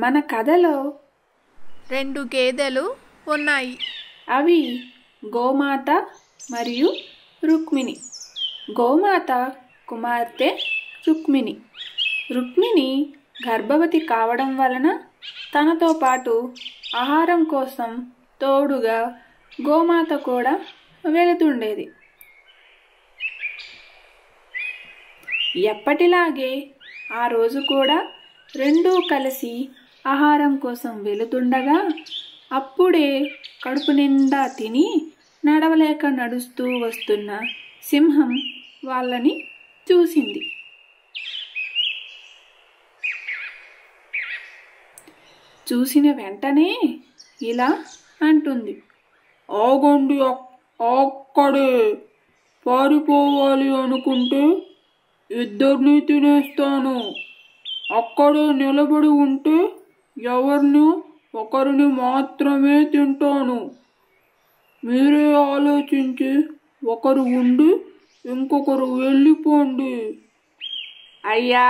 మన కథలో 2 గేదెలు ఉన్నాయి. అవి గోమాత మరియు రుక్మిణి. గోమాత కుమార్తె రుక్మిణి. రుక్మిణి గర్భవతి కావడం వలన తనతో పాటు ఆహారం కోసం తోడుగా గోమాత కూడా వెళుతుండేది. ఎప్పటిలాగే ఆ రోజు కూడా రెండూ కలిసి ఆహారం కోసం వెళుతుండగా అప్పుడే కడుపు నిండా తిని నడవలేక నడుస్తూ వస్తున్న సింహం వాళ్ళని చూసింది. చూసిన వెంటనే ఇలా అంటుంది, ఆగండి, అక్కడే పారిపోవాలి అనుకుంటే ఇద్దరిని తినేస్తాను. అక్కడే నిలబడి ఉంటే ఎవరిని ఒకరిని మాత్రమే తింటాను. మీరే ఆలోచించి ఒకరు ఉండి ఇంకొకరు వెళ్ళిపోండి. అయ్యా,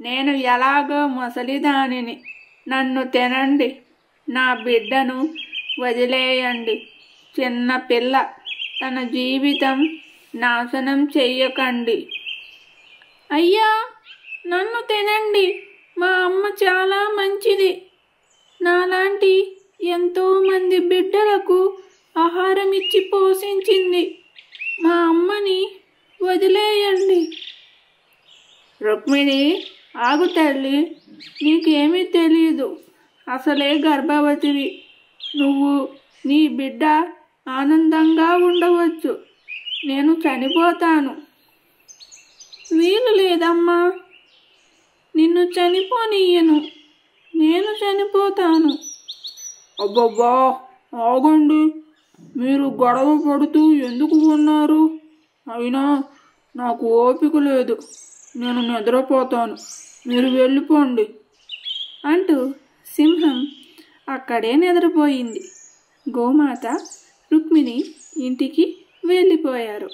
నేను ఎలాగో ముసలిదానిని, నన్ను తినండి, నా బిడ్డను వదిలేయండి. చిన్న పిల్ల, తన జీవితం నాశనం చెయ్యకండి. అయ్యా, నన్ను తినండి, మా అమ్మ చాలా మంచిది. నాలాంటి ఎంతోమంది బిడ్డలకు ఆహారం ఇచ్చి పోషించింది. మా అమ్మని వదిలేయండి. రుక్మిణి, ఆగు తల్లి, నీకేమీ తెలియదు. అసలే గర్భవతివి. నువ్వు నీ బిడ్డ ఆనందంగా ఉండవచ్చు. నేను చనిపోతాను. వీలు లేదమ్మా, నిన్ను చనిపోనీయను. నేను చనిపోతాను. అబ్బబ్బా, ఆగండి. మీరు గొడవ పడుతూ ఎందుకు ఉన్నారు? అయినా నాకు ఓపిక లేదు. నేను నిద్రపోతాను. మీరు వెళ్ళిపోండి అంటూ సింహం అక్కడే నిద్రపోయింది. గోమాత రుక్మిణి ఇంటికి వెళ్ళిపోయారు.